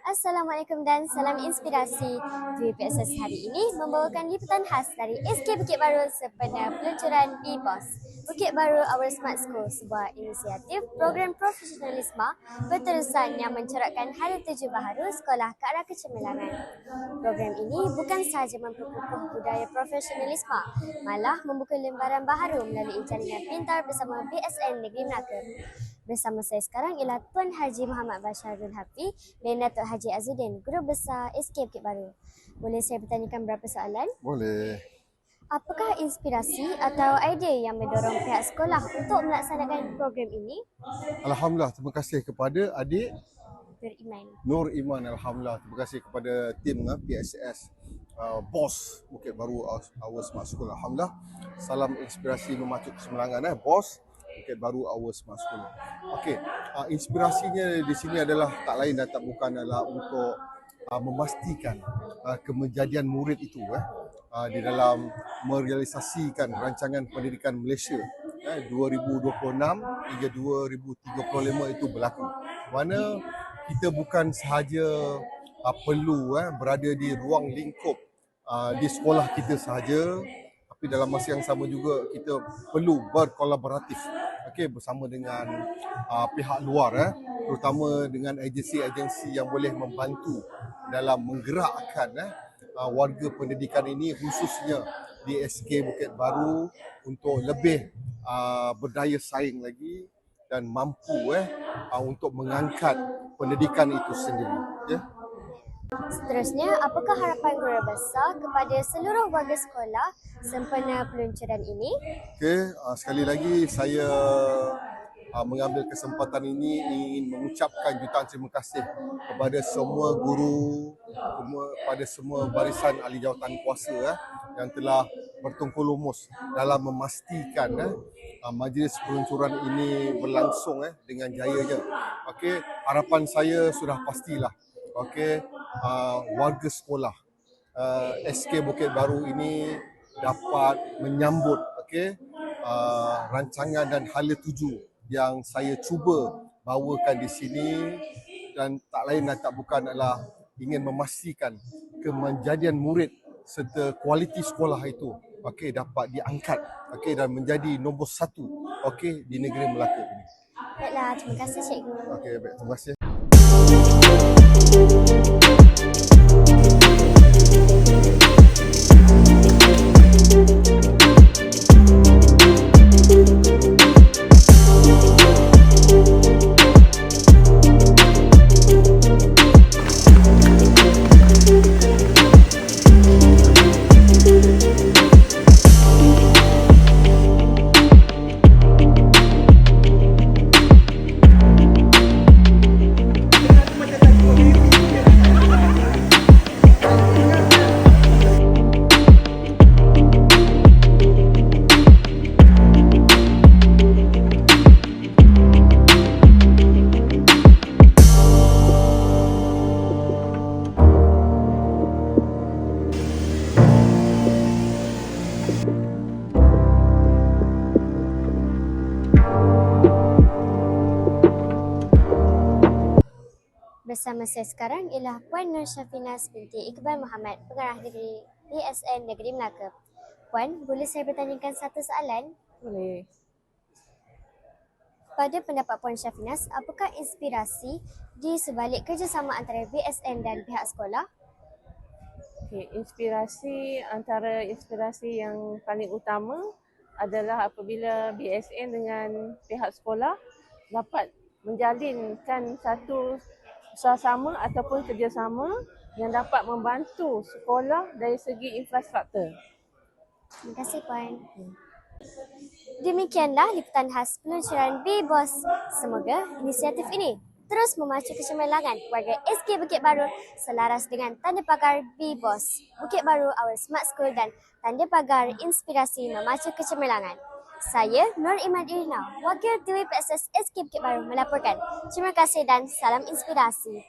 Assalamualaikum dan salam inspirasi. PSS hari ini membawakan liputan khas dari SK Bukit Baru sempena peluncuran BBOS, Bukit Baru Our Smart School, sebuah inisiatif program profesionalisme berterusan yang mencorakkan hala tuju baharu sekolah ke arah kecemerlangan. Program ini bukan sahaja memperkukuh budaya profesionalisme, malah membuka lembaran baharu melalui jaringan pintar bersama BSN Negeri Melaka. Bersama saya sekarang ialah Tuan Haji Muhammad Basharul Hafi dan Datuk Haji Azuddin, Guru Besar SK Bukit Baru. Boleh saya bertanyakan beberapa soalan? Boleh. Apakah inspirasi atau idea yang mendorong pihak sekolah untuk melaksanakan program ini? Alhamdulillah, terima kasih kepada adik Nur Iman. Alhamdulillah, terima kasih kepada tim PSS BOS Bukit Baru Our Smart School. Alhamdulillah, salam inspirasi memacu kesemelangan BOS Bukit Baru Our Smart School. Okey, inspirasinya di sini adalah tak lain dan tak bukan adalah untuk memastikan kemejadian murid itu di dalam merealisasikan rancangan pendidikan Malaysia 2026 hingga 2035 itu berlaku. Mana kita bukan sahaja perlu berada di ruang lingkup di sekolah kita sahaja, tapi dalam masa yang sama juga kita perlu berkolaboratif bersama dengan pihak luar, terutama dengan agensi-agensi yang boleh membantu dalam menggerakkan warga pendidikan ini, khususnya di SK Bukit Baru, untuk lebih berdaya saing lagi dan mampu untuk mengangkat pendidikan itu sendiri. Seterusnya, apakah harapan Guru Besar kepada seluruh warga sekolah sempena peluncuran ini? Sekali lagi saya mengambil kesempatan ini ingin mengucapkan jutaan terima kasih kepada semua guru, kepada semua barisan ahli jawatan kuasa yang telah bertungkus lumus dalam memastikan majlis peluncuran ini berlangsung dengan jayanya. Harapan saya sudah pastilah warga sekolah SK Bukit Baru ini dapat menyambut rancangan dan hala tuju yang saya cuba bawakan di sini, dan tak lain dan tak bukan adalah ingin memastikan kemejadian murid serta kualiti sekolah itu dapat diangkat dan menjadi nombor satu di negeri Melaka ini. Baiklah, terima kasih Cikgu. Baik, terima kasih. Bersama saya sekarang ialah Puan Nur Syafinas binti Iqbal Muhammad, pengarah negeri BSN Negeri Melaka. Puan, boleh saya bertanyakan satu soalan? Boleh. Pada pendapat Puan Syafinas, apakah inspirasi di sebalik kerjasama antara BSN dan pihak sekolah? Inspirasi yang paling utama adalah apabila BSN dengan pihak sekolah dapat menjalinkan satu suasana ataupun kerjasama yang dapat membantu sekolah dari segi infrastruktur. Terima kasih Puan. Demikianlah liputan khas peluncuran BBOS. Semoga inisiatif ini terus memacu kecemerlangan warga SK Bukit Baru selaras dengan tanda pagar BBOS, Bukit Baru Our Smart School, dan tanda pagar inspirasi memacu kecemerlangan. Saya Nur Iman Irina, Wakil PSS SK Bukit Baru melaporkan. Terima kasih dan salam inspirasi.